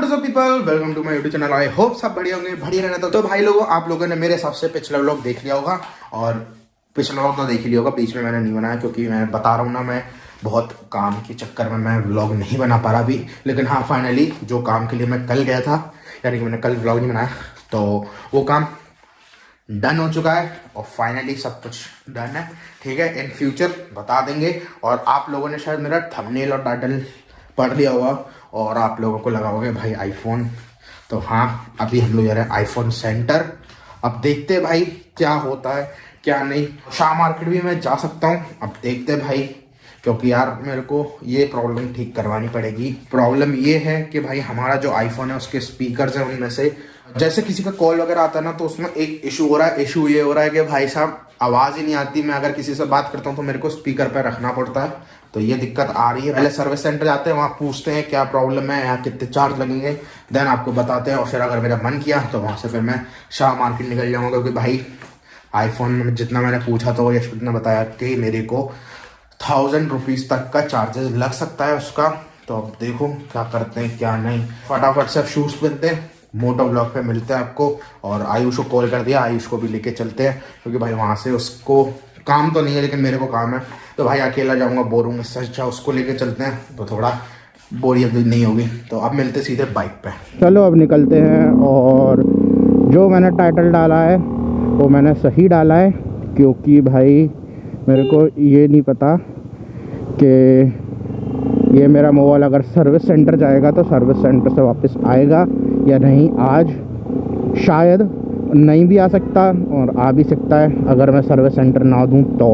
What's up people, welcome to my YouTube channel. I hope सब बढ़िया होंगे, बढ़िया रहना। तो भाई लोगों, आप लोगों ने मेरे हिसाब से पिछला व्लॉग देख लिया होगा, और पिछला व्लॉग तो देख ही लिया होगा। बीच में मैंने नहीं बनाया क्योंकि मैं बता रहा हूँ ना, मैं बहुत काम के चक्कर में मैं व्लॉग नहीं बना पा रहा अभी। लेकिन हाँ, फाइनली जो काम के लिए मैं कल गया था, यानी कि मैंने कल व्लॉग नहीं बनाया, तो वो काम डन हो चुका है और फाइनली सब कुछ डन है। ठीक है, इन फ्यूचर बता देंगे। और आप लोगों ने शायद मेरा थंबनेल और टाइटल पढ़ लिया होगा और आप लोगों को लगा होगा भाई आईफोन। तो हाँ, अभी हम लोग जा रहे हैं आईफोन सेंटर। अब देखते हैं भाई क्या होता है क्या नहीं। शाह मार्केट भी मैं जा सकता हूँ, अब देखते हैं भाई, क्योंकि यार मेरे को ये प्रॉब्लम ठीक करवानी पड़ेगी। प्रॉब्लम ये है कि भाई हमारा जो आईफोन है उसके स्पीकर्स हैं, उनमें से जैसे किसी का कॉल वगैरह आता है ना, तो उसमें एक इशू हो रहा है। इशू ये हो रहा है कि भाई साहब आवाज़ ही नहीं आती। मैं अगर किसी से बात करता हूँ तो मेरे को स्पीकर पर रखना पड़ता है, तो ये दिक्कत आ रही है। पहले सर्विस सेंटर जाते हैं, वहाँ पूछते हैं क्या प्रॉब्लम है, यहाँ कितने चार्ज लगेंगे, देन आपको बताते हैं। और फिर अगर मेरा मन किया तो वहाँ से फिर मैं शाह मार्केट निकल जाऊँगा, क्योंकि भाई आईफोन में जितना मैंने पूछा तो यशवंत ने बताया कि मेरे को 1000 रुपीज़ तक का चार्जेस लग सकता है उसका। तो अब देखो क्या करते हैं क्या नहीं। फटाफट से शूज़ पहनते हैं, मोटो ब्लॉग पे मिलते हैं आपको। और आयुष को कॉल कर दिया, आयुष को भी लेके चलते हैं, क्योंकि भाई वहाँ से उसको काम तो नहीं है लेकिन मेरे को काम है। तो भाई अकेला जाऊँगा, बोर हूँ, इससे अच्छा उसको लेके चलते हैं तो थोड़ा बोरियत भी नहीं होगी। तो अब मिलते सीधे बाइक पे। चलो अब निकलते हैं। और जो मैंने टाइटल डाला है वो मैंने सही डाला है, क्योंकि भाई मेरे को ये नहीं पता कि ये मेरा मोबाइल अगर सर्विस सेंटर जाएगा तो सर्विस सेंटर से वापस आएगा या नहीं। आज शायद नहीं भी आ सकता और आ भी सकता है अगर मैं सर्विस सेंटर ना दूं तो।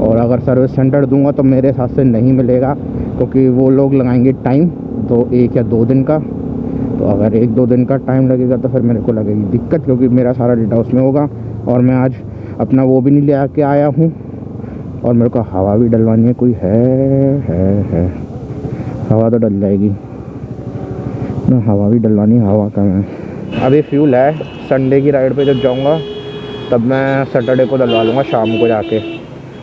और अगर सर्विस सेंटर दूंगा तो मेरे हिसाब से नहीं मिलेगा, क्योंकि वो लोग लगाएंगे टाइम तो 1 या 2 दिन का। तो अगर 1-2 दिन का टाइम लगेगा तो फिर मेरे को लगेगी दिक्कत, क्योंकि मेरा सारा डेटा उसमें होगा। और मैं आज अपना वो भी नहीं ले आके आया हूँ, और मेरे को हवा भी डलवानी है। कोई है हवा तो डल जाएगी ना, हवा भी डलवानी, हवा का मैं अभी फ्यूल है। संडे की राइड पे जब जाऊंगा तब मैं सैटरडे को डलवा लूँगा शाम को जाके।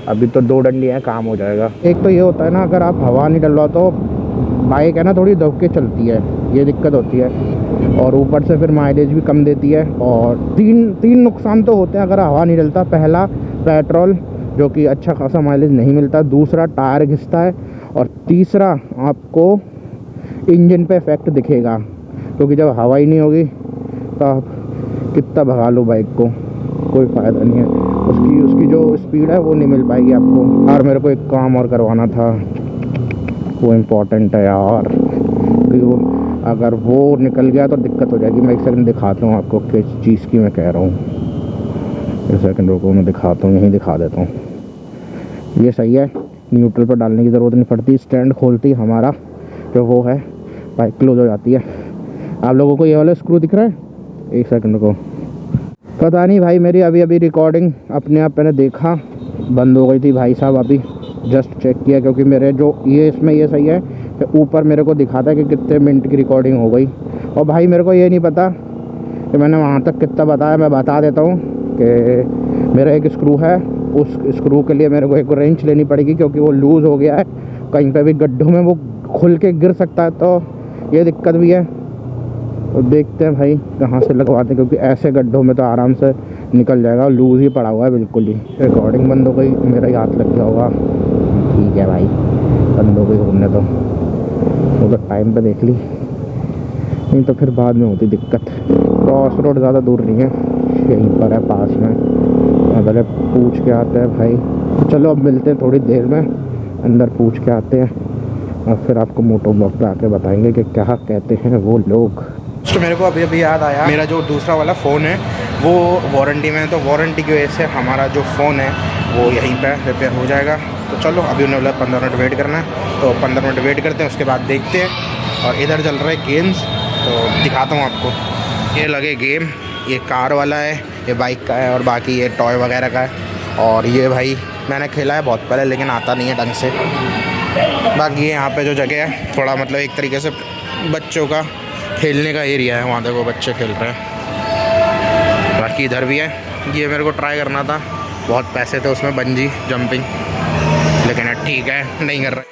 अभी तो 2 डंडी हैं, काम हो जाएगा। एक तो ये होता है ना, अगर आप हवा नहीं डलवा तो बाइक है ना थोड़ी दब के चलती है, ये दिक्कत होती है। और ऊपर से फिर माइलेज भी कम देती है। और तीन नुकसान तो होते हैं अगर हवा नहीं डलता। पहला, पेट्रोल जो कि अच्छा खासा माइलेज नहीं मिलता। दूसरा, टायर घिसता है। और तीसरा, आपको इंजन पे इफेक्ट दिखेगा, क्योंकि जब हवा ही नहीं होगी तो आप कितना भगा लो बाइक को, कोई फ़ायदा नहीं है। उसकी जो स्पीड है वो नहीं मिल पाएगी आपको। और मेरे को एक काम और करवाना था, वो इम्पोर्टेंट है यार, वो अगर वो निकल गया तो दिक्कत हो जाएगी। मैं 1 सेकंड दिखाता हूँ आपको किस चीज़ की मैं कह रहा हूँ। 1 सेकंड रुको, मैं दिखाता हूँ, यहीं दिखा देता हूँ। ये सही है, न्यूट्रल पर डालने की ज़रूरत नहीं पड़ती। स्टैंड खोलती हमारा जो वो है, बाइक क्लोज हो जाती है। आप लोगों को ये वाला स्क्रू दिख रहा है? 1 सेकंड को, पता नहीं भाई, मेरी अभी रिकॉर्डिंग अपने आप मैंने देखा बंद हो गई थी भाई साहब। अभी जस्ट चेक किया, क्योंकि मेरे जो ये इसमें ये सही है, ऊपर मेरे को दिखाता है कि कितने मिनट की रिकॉर्डिंग हो गई। और भाई मेरे को ये नहीं पता कि मैंने वहाँ तक कितना बताया। मैं बता देता हूँ कि मेरा एक स्क्रू है, उस स्क्रू के लिए मेरे को एक रेंच लेनी पड़ेगी, क्योंकि वो लूज़ हो गया है। कहीं पे भी गड्ढों में वो खुल के गिर सकता है, तो ये दिक्कत भी है। तो देखते हैं भाई कहाँ से लगवाते हैं, क्योंकि ऐसे गड्ढों में तो आराम से निकल जाएगा। लूज़ ही पड़ा हुआ है बिल्कुल ही। रिकॉर्डिंग बंद हो गई, मेरा ही हाथ लग गया होगा। ठीक है भाई, बंद हो गई होने तो वो तो टाइम पे देख ली, नहीं तो फिर बाद में होती दिक्कत। क्रॉस रोड ज़्यादा दूर नहीं है, यहीं पर है पास में। पहले पूछ के आते हैं भाई। चलो अब मिलते हैं थोड़ी देर में, अंदर पूछ के आते हैं और फिर आपको मोटो ब्लॉग पे आके बताएंगे कि क्या कहते हैं वो लोग। तो मेरे को अभी याद आया, मेरा जो दूसरा वाला फ़ोन है वो वारंटी में है, तो वारंटी की वजह से हमारा जो फ़ोन है वो यहीं पे रिपेयर हो जाएगा। तो चलो अभी उन्हें बोला 15 मिनट वेट करना है, तो 15 मिनट वेट करते हैं, उसके बाद देखते हैं। और इधर चल रहे गेम्स, तो दिखाता हूँ आपको। ये लगे गेम, ये कार वाला है, ये बाइक का है, और बाकी ये टॉय वगैरह का है। और ये भाई मैंने खेला है बहुत पहले, लेकिन आता नहीं है ढंग से। बाकी यहाँ पे जो जगह है थोड़ा मतलब एक तरीके से बच्चों का खेलने का एरिया है, वहाँ देखो बच्चे खेल रहे हैं। बाकी इधर भी है, ये मेरे को ट्राई करना था, बहुत पैसे थे उसमें, बंजी जंपिंग, लेकिन ठीक है नहीं कर रहा।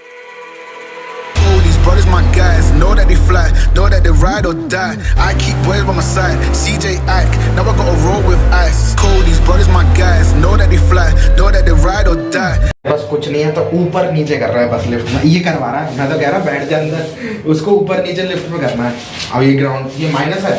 guys, know that they fly, know that they ride or die. I keep boys by my side, CJ Ike, now I gotta roll with ice. Cold, these brothers my guys, know that they fly, know that they ride or die. बस कुछ नहीं है तो ऊपर नीचे कर रहा है बस लिफ्ट में, ये करवा रहा है। मैं तो कह रहा बैठ जा अंदर, उसको ऊपर नीचे लिफ्ट में करना है। अब ये ग्राउंड ये माइनस है।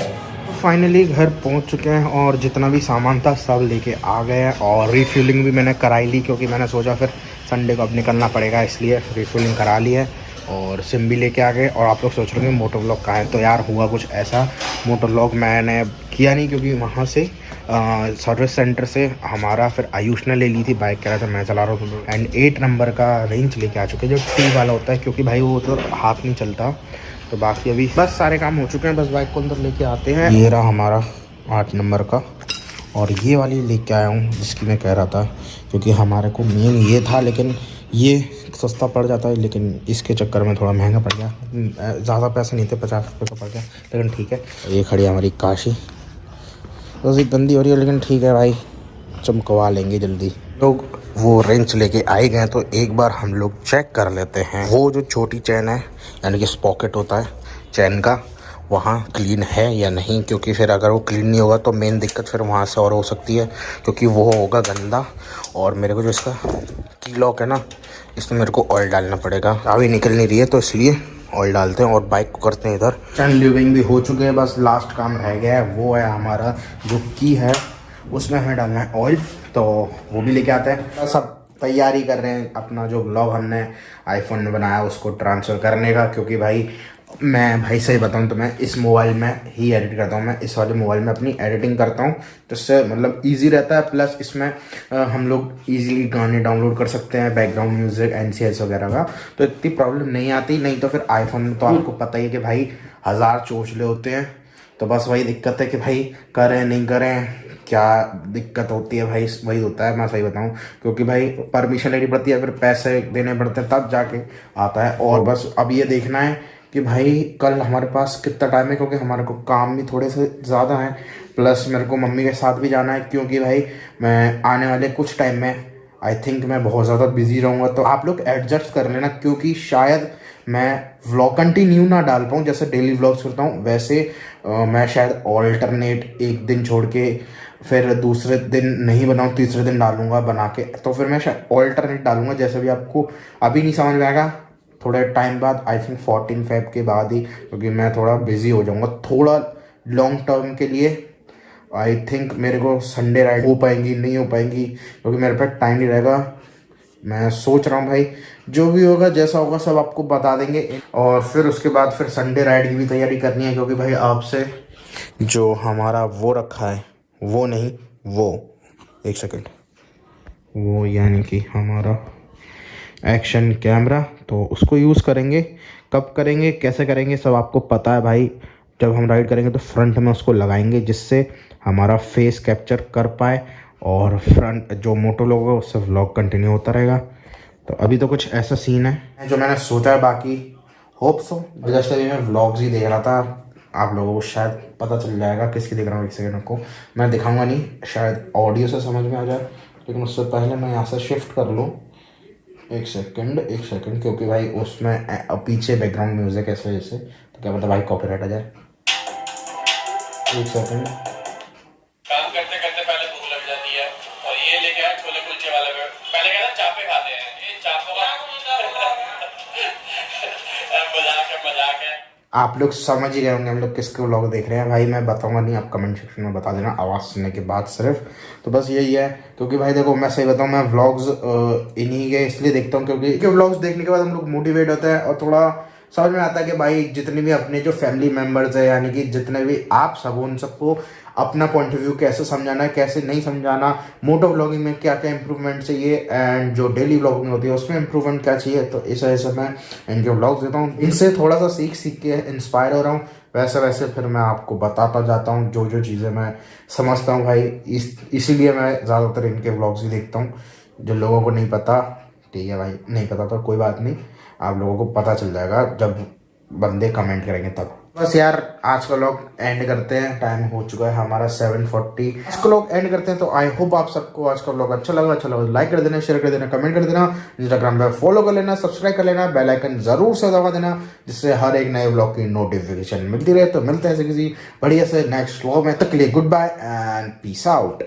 फाइनली घर पहुंच चुके हैं और जितना भी सामान था सब लेके आ गए हैं और रिफ्यूलिंग भी मैंने कराई ली, क्योंकि मैंने सोचा फिर संडे को अब निकलना पड़ेगा, इसलिए रिफ्यूलिंग करा ली है और सिम भी लेके आ गए। और आप लोग सोच रहे होंगे मोटो व्लॉग कहाँ है, तो यार हुआ कुछ ऐसा, मोटो व्लॉग मैंने किया नहीं क्योंकि वहाँ से सर्विस सेंटर से हमारा फिर आयुष ने ले ली थी बाइक, कह रहा था मैं चला रहा हूँ, एंड 8 नंबर का रेंज लेके आ चुके हैं जो टी वाला होता है, क्योंकि भाई वो तो हाथ नहीं चलता। तो बाकी अभी बस सारे काम हो चुके हैं, बस बाइक को अंदर लेके आते हैं। ये रहा हमारा 8 नंबर का, और ये वाली लेके आया हूँ जिसकी मैं कह रहा था, क्योंकि हमारे को मेन ये था, लेकिन ये सस्ता पड़ जाता है, लेकिन इसके चक्कर में थोड़ा महंगा पड़ गया। ज़्यादा पैसे नहीं थे, 50 रुपये का पड़ गया, लेकिन ठीक है। ये खड़ी है हमारी काशी, बस एक गंदी हो रही है लेकिन ठीक है भाई, चमकवा लेंगे जल्दी। लोग वो रेंच लेके आए गए, तो एक बार हम लोग चेक कर लेते हैं वो जो छोटी चैन है, यानी कि स्पॉकेट होता है चैन का, वहाँ क्लीन है या नहीं, क्योंकि फिर अगर वो क्लीन नहीं होगा तो मेन दिक्कत फिर वहाँ से और हो सकती है, क्योंकि वो होगा गंदा। और मेरे को जो इसका की लॉक है ना, इसमें मेरे को ऑयल डालना पड़ेगा, अभी निकल नहीं रही है, तो इसलिए ऑयल डालते हैं और बाइक को करते हैं इधर। चैन ल्यूबिंग भी हो चुके हैं, बस लास्ट काम रह गया है, वो है हमारा जो की है उसमें हमें डालना है ऑयल, तो वो भी लेके आते हैं। सब तैयारी कर रहे हैं अपना जो ब्लॉग हमने आईफोन में बनाया उसको ट्रांसफ़र करने का, क्योंकि भाई सही बताऊं तो मैं इस मोबाइल में ही एडिट करता हूं, मैं इस वाले मोबाइल में अपनी एडिटिंग करता हूं, जिससे मतलब इजी रहता है। प्लस इसमें हम लोग इजीली गाने डाउनलोड कर सकते हैं, बैकग्राउंड म्यूजिक NCS वगैरह का, तो इतनी प्रॉब्लम नहीं आती। नहीं तो फिर आईफोन में तो आपको पता ही है कि भाई 1000 चोचले होते हैं, तो बस वही दिक्कत है कि भाई करें नहीं करें, क्या दिक्कत होती है भाई, वही होता है। मैं सही बताऊं, क्योंकि भाई परमिशन लेनी पड़ती है, फिर पैसे देने पड़ते हैं, तब जाके आता है। और बस अब ये देखना है कि भाई कल हमारे पास कितना टाइम है, क्योंकि हमारे को काम भी थोड़े से ज़्यादा हैं, प्लस मेरे को मम्मी के साथ भी जाना है, क्योंकि भाई मैं आने वाले कुछ टाइम में आई थिंक मैं बहुत ज़्यादा बिजी रहूँगा। तो आप लोग एडजस्ट कर लेना, क्योंकि शायद मैं व्लॉग कंटिन्यू ना डाल पाऊँ, जैसे डेली व्लॉग्स करता हूँ वैसे मैं शायद ऑल्टरनेट एक दिन छोड़ के फिर दूसरे दिन नहीं बनाऊँ, तीसरे दिन डालूंगा बना के, तो फिर मैं शायद ऑल्टरनेट डालूंगा। जैसे भी आपको अभी नहीं समझ में आएगा, थोड़े टाइम बाद, आई थिंक 14 फेब के बाद ही, क्योंकि मैं थोड़ा बिजी हो जाऊंगा थोड़ा लॉन्ग टर्म के लिए। आई थिंक मेरे को संडे राइड हो पाएंगी नहीं हो पाएंगी, क्योंकि मेरे पास टाइम नहीं रहेगा। मैं सोच रहा हूँ भाई जो भी होगा जैसा होगा सब आपको बता देंगे। और फिर उसके बाद फिर संडे राइड की भी तैयारी करनी है, क्योंकि भाई आपसे जो हमारा वो रखा है, वो नहीं वो, एक सेकंड, वो यानी कि हमारा एक्शन कैमरा, तो उसको यूज़ करेंगे। कब करेंगे कैसे करेंगे सब आपको पता है भाई। जब हम राइड करेंगे तो फ्रंट में उसको लगाएंगे, जिससे हमारा फेस कैप्चर कर पाए, और फ्रंट जो मोटो लोग है उससे व्लॉग कंटिन्यू होता रहेगा। तो अभी तो कुछ ऐसा सीन है जो मैंने सोचा है, बाकी होप सो। जस्ट अभी मैं व्लॉग्स ही देख रहा था, आप लोगों को शायद पता चल जाएगा किसकी देख रहा हूँ। एक सेकंड को मैं दिखाऊंगा नहीं, शायद ऑडियो से समझ में आ जाए, लेकिन उससे पहले मैं यहाँ से शिफ्ट कर लूँ। एक सेकंड, क्योंकि भाई उसमें पीछे बैकग्राउंड म्यूजिक है, इस वजह से, तो क्या पता भाई कॉपीराइट आ जाए। एक सेकंड, काम करते करते पहले भूख लग जाती है, और ये लेके आए छोले कुलचे वाले में, पहले कहता चापे खाते हैं, ये चापों का मजाक है। आप लोग समझ ही गए होंगे हम लोग किसके व्लॉग देख रहे हैं। भाई मैं बताऊंगा नहीं, आप कमेंट सेक्शन में बता देना आवाज़ सुनने के बाद सिर्फ। तो बस यही है, क्योंकि भाई देखो मैं सही बताऊं, मैं व्लॉग्स इन्हीं के इसलिए देखता हूं क्योंकि व्लॉग्स देखने के बाद हम लोग मोटिवेट होते हैं और थोड़ा समझ में आता है कि भाई जितने भी अपने जो फैमिली मेम्बर्स है, यानी कि जितने भी आप सब, उन सबको अपना पॉइंट ऑफ व्यू कैसे समझाना है, कैसे नहीं समझाना, मोटो व्लॉगिंग में क्या क्या इंप्रूवमेंट चाहिए, एंड जो डेली व्लॉगिंग होती है उसमें इंप्रूवमेंट क्या चाहिए। तो इस वजह से मैं इनके व्लॉग्स देता हूँ, इनसे थोड़ा सा सीख के इंस्पायर हो रहा हूँ। वैसे वैसे फिर मैं आपको बताता जाता हूँ जो जो चीज़ें मैं समझता हूँ भाई, इसीलिए मैं ज़्यादातर इनके व्लॉग्स ही देखता हूँ। जो लोगों को नहीं पता, ठीक है भाई, नहीं पता तो कोई बात नहीं, आप लोगों को पता चल जाएगा जब बंदे कमेंट करेंगे तब। बस यार आज का व्लॉग एंड करते हैं, टाइम हो चुका है हमारा 7:40। आज का व्लॉग एंड करते हैं। तो आई होप आप सबको आज का व्लॉग अच्छा लगा लाइक कर देना, शेयर कर देना, कमेंट कर देना, इंस्टाग्राम पे फॉलो कर लेना, सब्सक्राइब कर लेना, बेल आइकन जरूर से दबा देना जिससे हर एक नए व्लॉग की नोटिफिकेशन मिलती रहे। तो मिलते हैं ऐसे किसी बढ़िया से नेक्स्ट व्लॉग में, तक के लिए good bye and peace out.